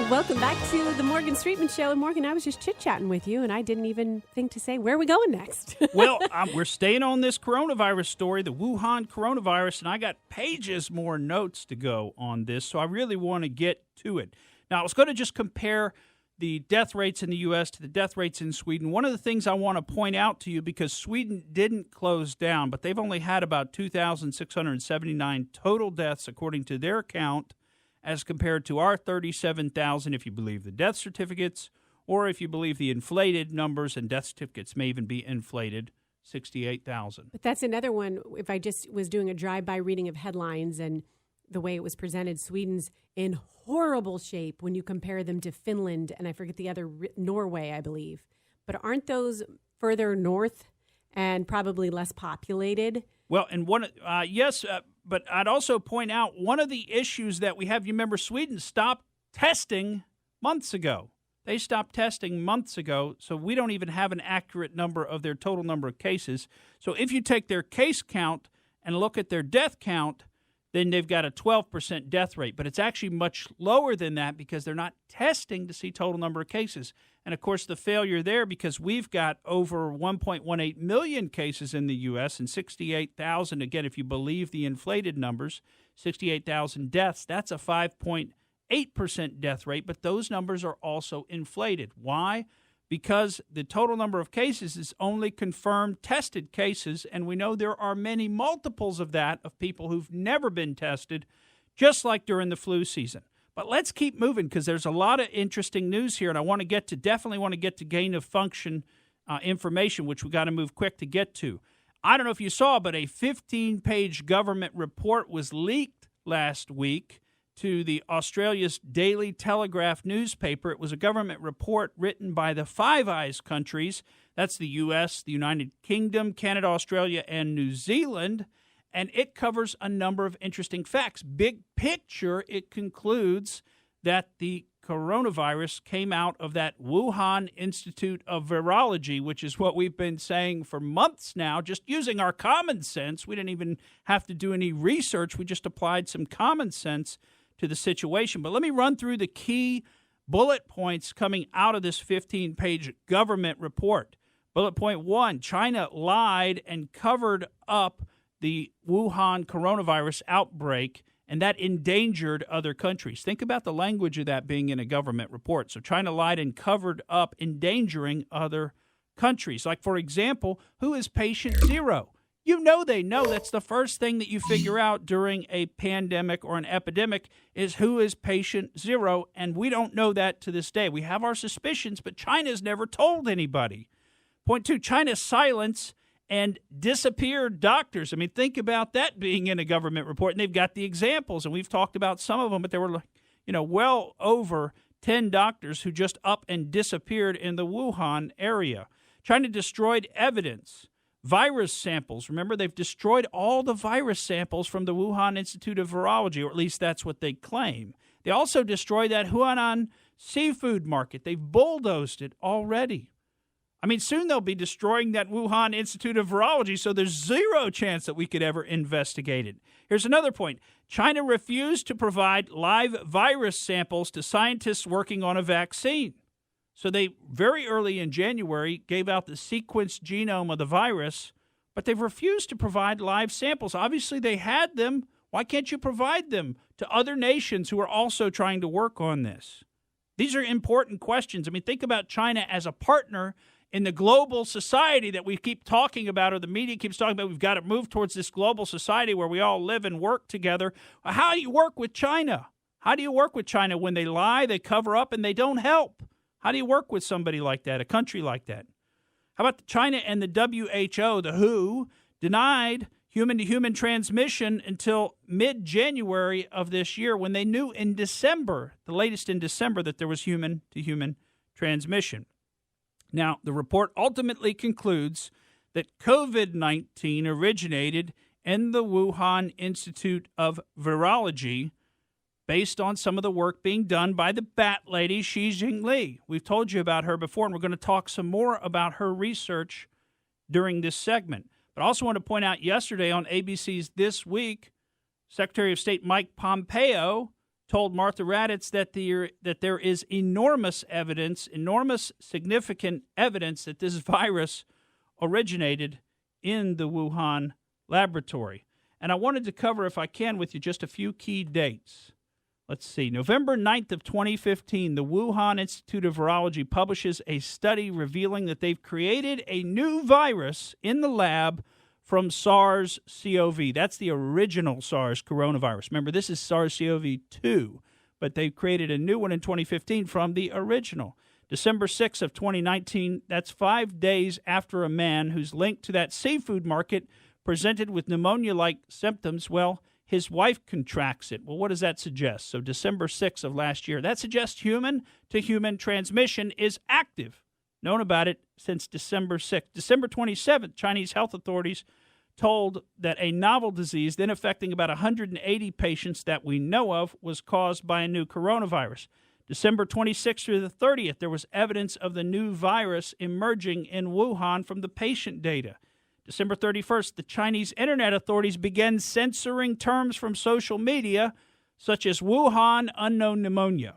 Welcome back to the Morgan Streetman Show. And Morgan, I was just chit-chatting with you, and I didn't even think to say, where are we going next? Well, we're staying on this coronavirus story, the Wuhan coronavirus, and I got pages more notes to go on this, so I really want to get to it. Now, I was going to just compare the death rates in the U.S. to the death rates in Sweden. One of the things I want to point out to you, because Sweden didn't close down, but they've only had about 2,679 total deaths, according to their count, as compared to our 37,000 if you believe the death certificates, or if you believe the inflated numbers, and death certificates may even be inflated, 68,000. But that's another one. If I just was doing a drive-by reading of headlines and the way it was presented, Sweden's in horrible shape when you compare them to Finland, and I forget the other, Norway, I believe. But aren't those further north and probably less populated? Well, and yes, but I'd also point out one of the issues that we have, you remember Sweden stopped testing months ago. They stopped testing months ago, so we don't even have an accurate number of their total number of cases. So if you take their case count and look at their death count, then they've got a 12% death rate. But it's actually much lower than that because they're not testing to see total number of cases. And, of course, the failure there, because we've got over 1.18 million cases in the U.S. and 68,000, again, if you believe the inflated numbers, 68,000 deaths, that's a 5.8% death rate. But those numbers are also inflated. Why? Because the total number of cases is only confirmed tested cases, and we know there are many multiples of that of people who've never been tested, just like during the flu season. But let's keep moving because there's a lot of interesting news here, and I definitely want to get to gain of function information, which we got to move quick to get to. I don't know if you saw, but a 15-page government report was leaked last week to the Australia's Daily Telegraph newspaper. It was a government report written by the Five Eyes countries. That's the U.S., the United Kingdom, Canada, Australia, and New Zealand. And it covers a number of interesting facts. Big picture, it concludes that the coronavirus came out of that Wuhan Institute of Virology, which is what we've been saying for months now, just using our common sense. We didn't even have to do any research. We just applied some common sense to the situation. But let me run through the key bullet points coming out of this 15-page government report. Bullet point 1, China lied and covered up the Wuhan coronavirus outbreak, and that endangered other countries. Think about the language of that being in a government report. So China lied and covered up, endangering other countries. Like, for example, who is patient zero? You know they know. That's the first thing that you figure out during a pandemic or an epidemic is who is patient zero, and we don't know that to this day. We have our suspicions, but China's never told anybody. Point 2, China's silence and disappeared doctors. I mean, think about that being in a government report, and they've got the examples, and we've talked about some of them, but there were, well over 10 doctors who just up and disappeared in the Wuhan area. China destroyed evidence. Virus samples. Remember, they've destroyed all the virus samples from the Wuhan Institute of Virology, or at least that's what they claim. They also destroyed that Huanan seafood market. They've bulldozed it already. I mean, soon they'll be destroying that Wuhan Institute of Virology, so there's zero chance that we could ever investigate it. Here's another point. China refused to provide live virus samples to scientists working on a vaccine. So they, very early in January, gave out the sequenced genome of the virus, but they've refused to provide live samples. Obviously, they had them. Why can't you provide them to other nations who are also trying to work on this? These are important questions. I mean, think about China as a partner in the global society that we keep talking about, or the media keeps talking about. We've got to move towards this global society where we all live and work together. How do you work with China? How do you work with China when they lie, they cover up, and they don't help? How do you work with somebody like that, a country like that? How about China and the WHO, the WHO, denied human-to-human transmission until mid-January of this year when they knew in December, the latest in December, that there was human-to-human transmission. Now, the report ultimately concludes that COVID-19 originated in the Wuhan Institute of Virology, based on some of the work being done by the bat lady, Xi Jinping. We've told you about her before, and we're going to talk some more about her research during this segment. But I also want to point out yesterday on ABC's This Week, Secretary of State Mike Pompeo told Martha Raddatz that there is enormous significant evidence that this virus originated in the Wuhan laboratory. And I wanted to cover, if I can, with you just a few key dates. Let's see. November 9th of 2015, the Wuhan Institute of Virology publishes a study revealing that they've created a new virus in the lab from SARS-CoV. That's the original SARS coronavirus. Remember, this is SARS-CoV-2, but they created a new one in 2015 from the original. December 6th of 2019, that's 5 days after a man who's linked to that seafood market presented with pneumonia-like symptoms. Well, his wife contracts it. Well, what does that suggest? So December 6th of last year, that suggests human-to-human transmission is active. Known about it since December 6th. December 27th, Chinese health authorities told that a novel disease then affecting about 180 patients that we know of was caused by a new coronavirus. December 26th through the 30th, there was evidence of the new virus emerging in Wuhan from the patient data. December 31st, the Chinese internet authorities began censoring terms from social media, such as Wuhan unknown pneumonia.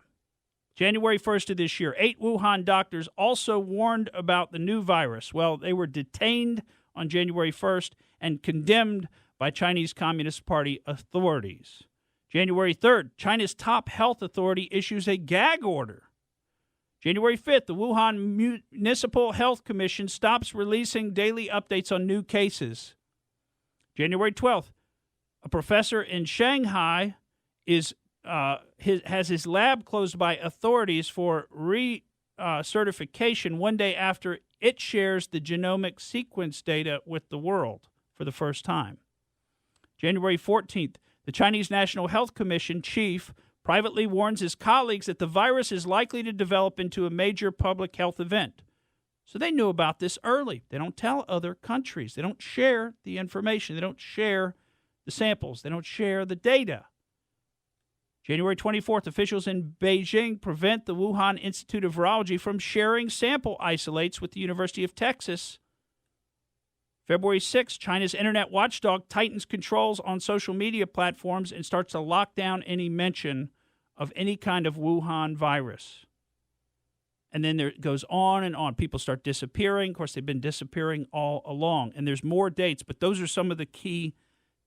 January 1st of this year, 8 Wuhan doctors also warned about the new virus. Well, they were detained on January 1st and condemned by Chinese Communist Party authorities. January 3rd, China's top health authority issues a gag order. January 5th, the Wuhan Municipal Health Commission stops releasing daily updates on new cases. January 12th, a professor in Shanghai has his lab closed by authorities for certification 1 day after it shares the genomic sequence data with the world for the first time. January 14th, the Chinese National Health Commission chief privately warns his colleagues that the virus is likely to develop into a major public health event. So they knew about this early. They don't tell other countries. They don't share the information. They don't share the samples. They don't share the data. January 24th, officials in Beijing prevent the Wuhan Institute of Virology from sharing sample isolates with the University of Texas. February 6th, China's internet watchdog tightens controls on social media platforms and starts to lock down any mention of any kind of Wuhan virus. And then it goes on and on. People start disappearing. Of course, they've been disappearing all along. And there's more dates, but those are some of the key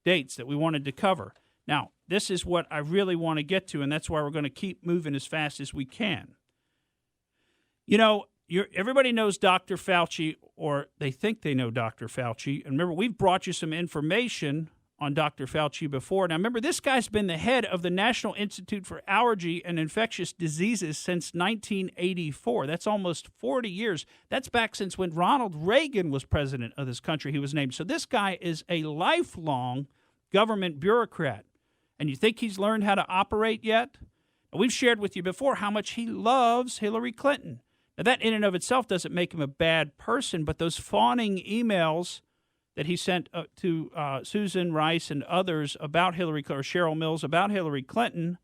dates that we wanted to cover. Now, this is what I really want to get to, and that's why we're going to keep moving as fast as we can. You know, everybody knows Dr. Fauci, or they think they know Dr. Fauci. And remember, we've brought you some information on Dr. Fauci before. Now, remember, this guy's been the head of the National Institute for Allergy and Infectious Diseases since 1984. That's almost 40 years. That's back since when Ronald Reagan was president of this country, he was named. So this guy is a lifelong government bureaucrat. And you think he's learned how to operate yet? We've shared with you before how much he loves Hillary Clinton. Now, that in and of itself doesn't make him a bad person, but those fawning emails that he sent to Susan Rice and others about Hillary Clinton, or Cheryl Mills about Hillary Clinton,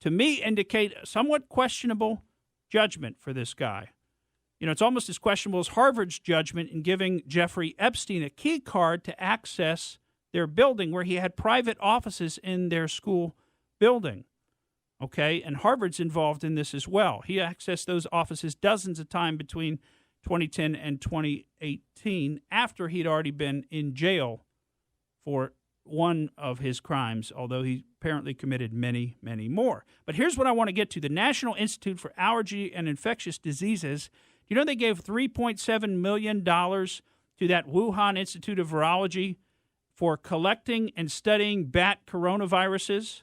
to me indicate somewhat questionable judgment for this guy. You know, it's almost as questionable as Harvard's judgment in giving Jeffrey Epstein a key card to access their building where he had private offices in their school building. Okay, and Harvard's involved in this as well. He accessed those offices dozens of times between 2010 and 2018 after he'd already been in jail for one of his crimes, although he apparently committed many, many more. But here's what I want to get to. The National Institute for Allergy and Infectious Diseases, you know they gave $3.7 million to that Wuhan Institute of Virology for collecting and studying bat coronaviruses?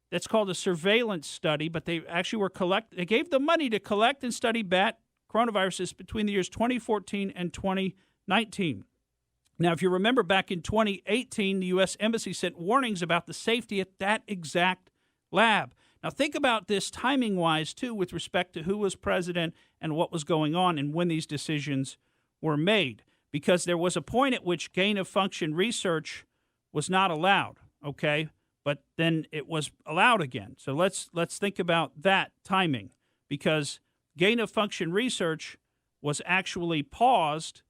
That's called a surveillance study, but they actually they gave the money to collect and study bat coronaviruses between the years 2014 and 2019. Now, if you remember back in 2018, the U.S. Embassy sent warnings about the safety at that exact lab. Now, think about this timing-wise, too, with respect to who was president and what was going on and when these decisions were made, because there was a point at which gain-of-function research was not allowed, okay? But then it was allowed again. So let's think about that timing, because gain-of-function research was actually paused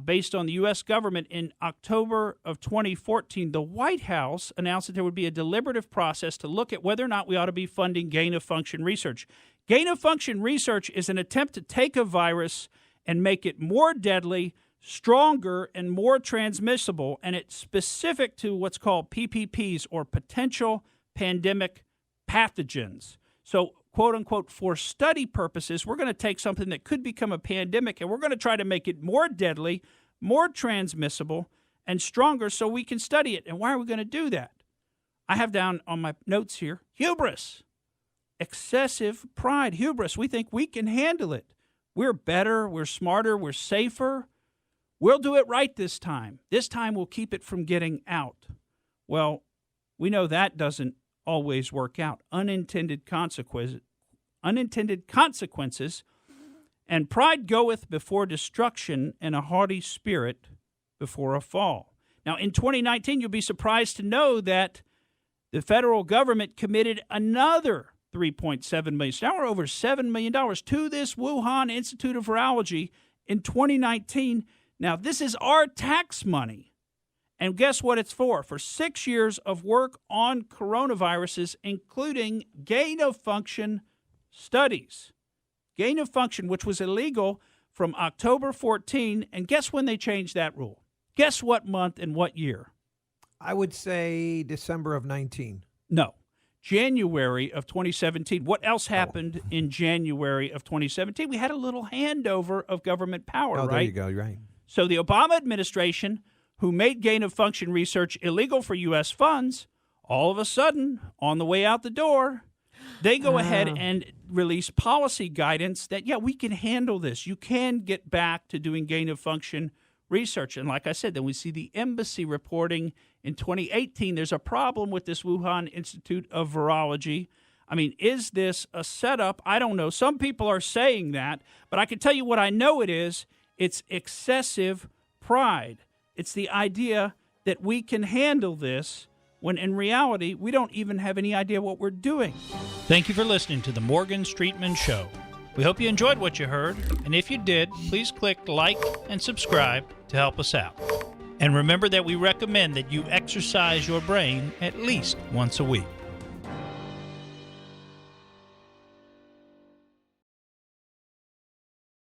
based on the U.S. government. In October of 2014, the White House announced that there would be a deliberative process to look at whether or not we ought to be funding gain-of-function research. Gain-of-function research is an attempt to take a virus and make it more deadly, stronger, and more transmissible, and it's specific to what's called PPPs, or potential pandemic pathogens. So, quote-unquote, for study purposes, we're going to take something that could become a pandemic, and we're going to try to make it more deadly, more transmissible, and stronger so we can study it. And why are we going to do that? I have down on my notes here, hubris, excessive pride, hubris. We think we can handle it. We're better, we're smarter, we're safer. We'll do it right this time. This time we'll keep it from getting out. Well, we know that doesn't always work out. Unintended consequences, and pride goeth before destruction, and a haughty spirit before a fall. Now, in 2019, you'll be surprised to know that the federal government committed another $3.7 million. So now we're over $7 million to this Wuhan Institute of Virology in 2019. Now, this is our tax money. And guess what it's for? For 6 years of work on coronaviruses, including gain-of-function studies. Gain-of-function, which was illegal from October 14. And guess when they changed that rule? Guess what month and what year? I would say December of 19. No. January of 2017. What else happened in January of 2017? We had a little handover of government power, right? There you go. You're right. So the Obama administration, who made gain-of-function research illegal for U.S. funds, all of a sudden, on the way out the door, they go ahead and release policy guidance that, yeah, we can handle this. You can get back to doing gain-of-function research. And like I said, then we see the embassy reporting in 2018, there's a problem with this Wuhan Institute of Virology. I mean, is this a setup? I don't know. Some people are saying that, but I can tell you what I know it is. It's excessive pride. It's the idea that we can handle this when in reality, we don't even have any idea what we're doing. Thank you for listening to the Morgan Streetman Show. We hope you enjoyed what you heard, and if you did, please click like and subscribe to help us out. And remember that we recommend that you exercise your brain at least once a week.